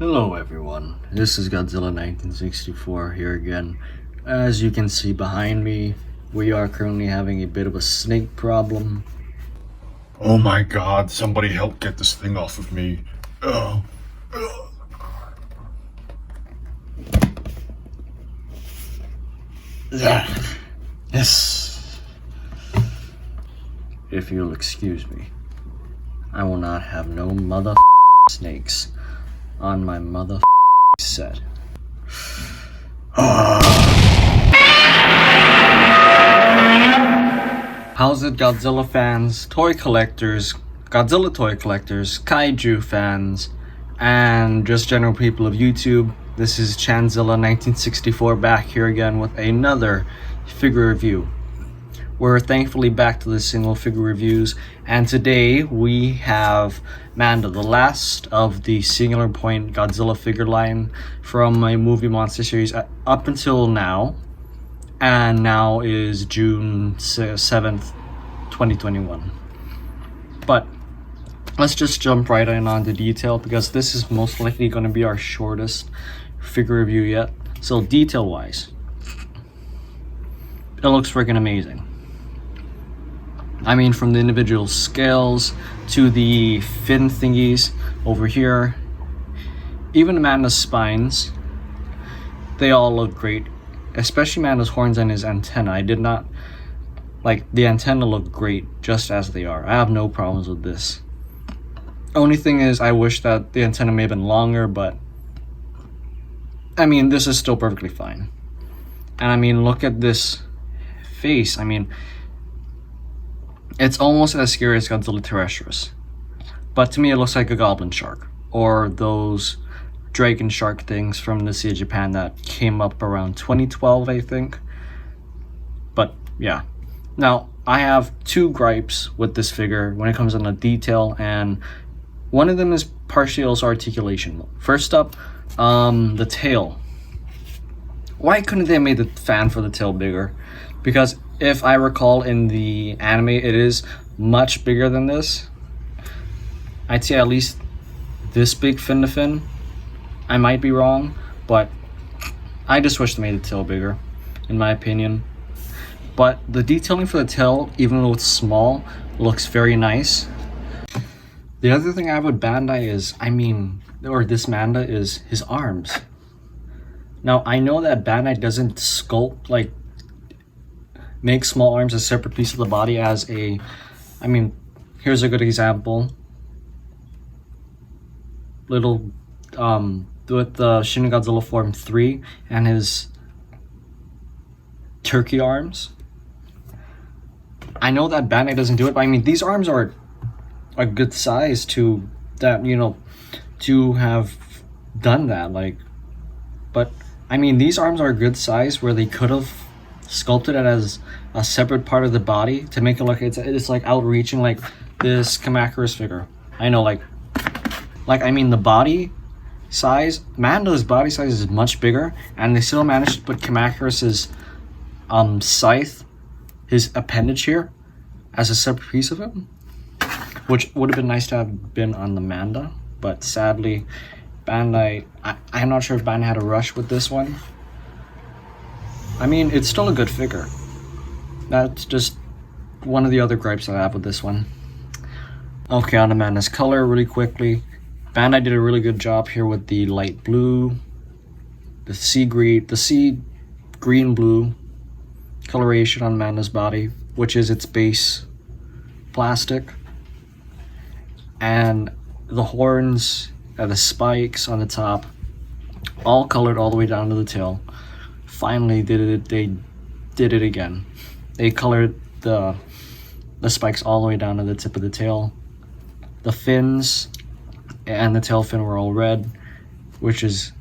Hello everyone, this is Godzilla 1964 here again. As you can see behind me, we are currently having a bit of a snake problem. Oh my god, somebody help get this thing off of me. Yes. If you'll excuse me, I will not have no mother snakes on my mother set. How's it, Godzilla fans, toy collectors, Godzilla toy collectors, kaiju fans, and just general people of YouTube? This is Chanzilla 1964 back here again with another figure review. We're thankfully back to the single figure reviews, and today we have Manda, the last of the Singular Point Godzilla figure line from my movie monster series up until now, and now is June 7th, 2021. But let's just jump right in on the detail, because this is most likely going to be our shortest figure review yet. So detail wise, it looks freaking amazing. I mean, from the individual scales to the fin thingies over here, even Amanda's spines, they all look great. Especially Amanda's horns and his antenna. I did not like the antenna look great just as they are. I have no problems with this. Only thing is, I wish that the antenna may have been longer, but I mean, this is still perfectly fine. And I mean, look at this face. I mean, it's almost as scary as Godzilla terrestris, but to me it looks like a goblin shark, or those dragon shark things from the Sea of Japan that came up around 2012, I think. But yeah, now I have two gripes with this figure when it comes on the detail, and one of them is partially also articulation. First up, the tail. Why couldn't they have made the fan for the tail bigger? Because if I recall, in the anime it is much bigger than this. I'd say at least this big fin to fin. I might be wrong, but I just wish they made the tail bigger, in my opinion. But the detailing for the tail, even though it's small, looks very nice. The other thing I have with Bandai is, this Manda, is his arms. Now, I know that Bandai doesn't sculpt, make small arms a separate piece of the body as a, here's a good example. With the Shin Godzilla Form 3 and his turkey arms. I know that Bandai doesn't do it, but these arms are a good size to that, to have done that. But these arms are a good size where they could have sculpted it as a separate part of the body to make it look it's like outreaching, like this Kamakuris figure. I know, the body size, Mando's body size is much bigger, and they still managed to put Kamakuris's scythe, his appendage here, as a separate piece of him, which would have been nice to have been on the Manda. But sadly, Bandai, I'm not sure if Bandai had a rush with this one. It's still a good figure. That's just one of the other gripes that I have with this one. Okay, on to Manda's color really quickly. Bandai did a really good job here with the light blue, the sea green blue coloration on Manda's body, which is its base plastic, and the horns and the spikes on the top, all colored all the way down to the tail. Finally they did it again. They colored the spikes all the way down to the tip of the tail. The fins and the tail fin were all red, which is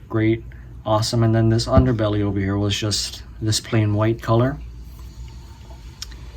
great, awesome. And then this underbelly over here was just this plain white color.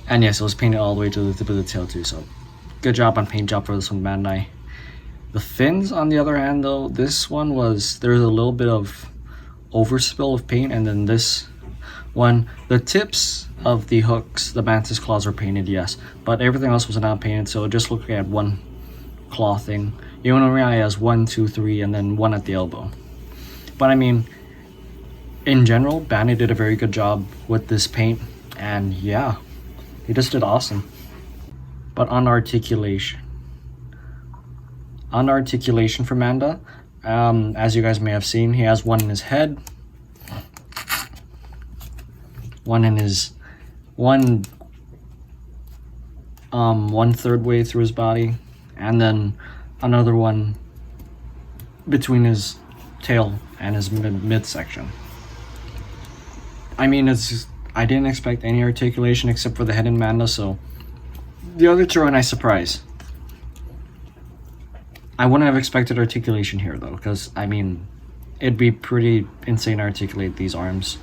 And yes, it was painted all the way to the tip of the tail too, so good job on paint job for this one, Bandai. The fins, on the other hand, though, this one there was a little bit of overspill of paint, and then this one, the tips of the hooks, the mantis claws, are painted, yes, but everything else was not painted, so it just looked like it had one claw thing. Ionorai has 1, 2, 3, and then 1 at the elbow. But I mean, in general, Bandai did a very good job with this paint, and yeah, he just did awesome. But on articulation for Manda, as you guys may have seen, he has 1 in his head, 1 in his one third way through his body, and then another one between his tail and his midsection. I mean, I didn't expect any articulation except for the head in Manda, so the other two are a nice surprise. I wouldn't have expected articulation here though, because I mean, it'd be pretty insane to articulate these arms.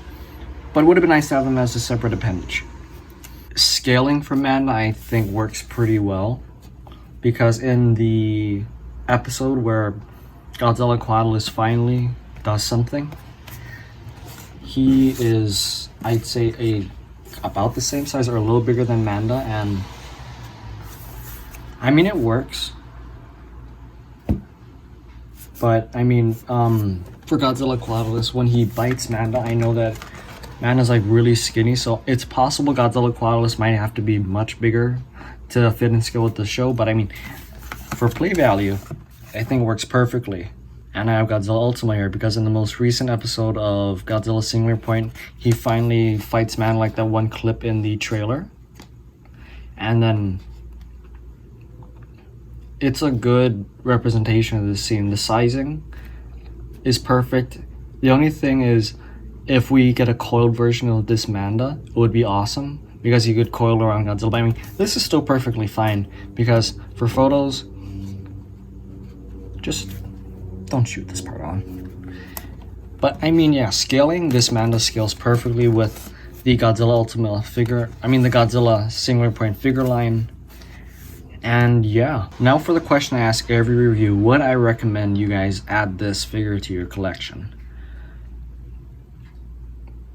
But it would have been nice to have them as a separate appendage. Scaling for Manda, I think, works pretty well, because in the episode where Godzilla Quadrilus finally does something, he is, I'd say, about the same size or a little bigger than Manda, and I mean, it works. But I mean, for Godzilla Quadrilus, when he bites Manda, I know that Manda's like really skinny, so it's possible Godzilla Quadrilus might have to be much bigger to fit and scale with the show. But I mean, for play value, I think it works perfectly. And I have Godzilla Ultima here because in the most recent episode of Godzilla Singular Point, he finally fights Manda like that one clip in the trailer. And then it's a good representation of the scene. The sizing is perfect. The only thing is, if we get a coiled version of this Manda, it would be awesome because you could coil around Godzilla. But I mean, this is still perfectly fine because for photos, just don't shoot this part on. But I mean, yeah, scaling, this Manda scales perfectly with the Godzilla Ultima figure. I mean, the Godzilla Singular Point figure line. And yeah, now for the question I ask every review: would I recommend you guys add this figure to your collection?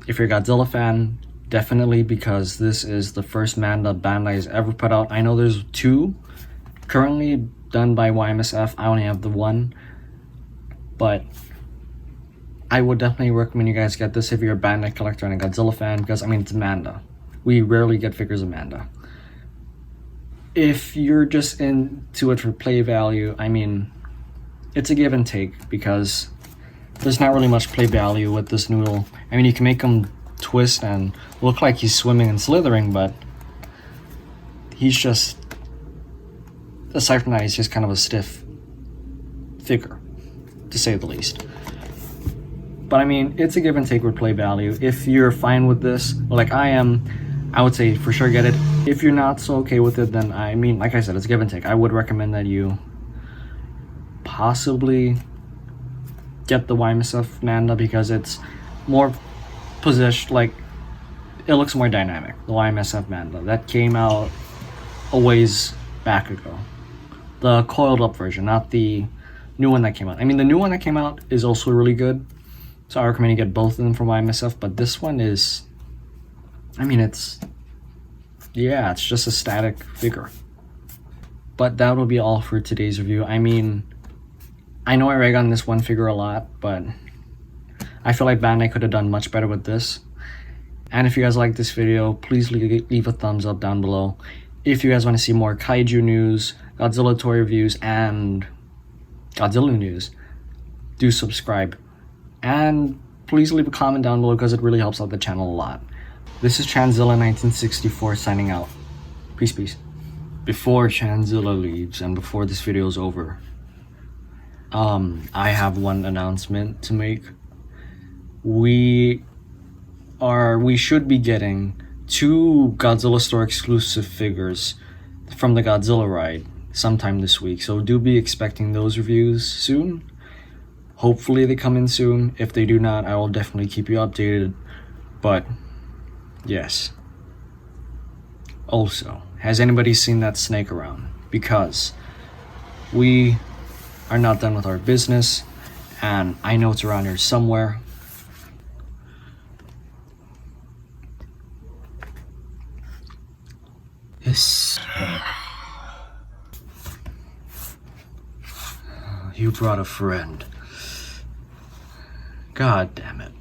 If you're a Godzilla fan, definitely, because this is the first Manda Bandai has ever put out. I know there's 2 currently done by YMSF. I only have the 1, but I would definitely recommend you guys get this if you're a Bandai collector and a Godzilla fan, because I mean, it's Manda. We rarely get figures of Manda. If you're just into it for play value, I mean, it's a give and take, because there's not really much play value with this noodle. I mean, you can make him twist and look like he's swimming and slithering, but he's just, aside from that, he's just kind of a stiff figure, to say the least. But I mean, it's a give and take with play value. If you're fine with this, like I am, I would say for sure get it. If you're not so okay with it, then I mean, like I said, it's give and take. I would recommend that you possibly get the YMSF Manda because it's more positioned, like it looks more dynamic. The YMSF Manda that came out a ways back ago, the coiled up version, not the new one that came out. I mean, the new one that came out is also really good, so I recommend you get both of them from YMSF. But this one is, I mean, it's just a static figure. But that will be all for today's review. I mean, I know I rag on this one figure a lot, but I feel like Bandai could have done much better with this. And if you guys like this video, please leave a thumbs up down below. If you guys want to see more kaiju news, Godzilla toy reviews, and Godzilla news, do subscribe. And please leave a comment down below because it really helps out the channel a lot. This is Chanzilla 1964 signing out. Peace, peace. Before Chanzilla leaves and before this video is over, I have one announcement to make. We should be getting 2 Godzilla Store exclusive figures from the Godzilla ride sometime this week, so do be expecting those reviews soon. Hopefully they come in soon. If they do not, I will definitely keep you updated. But yes, also, has anybody seen that snake around? Because we are not done with our business, and I know it's around here somewhere. Yes. You brought a friend. God damn it.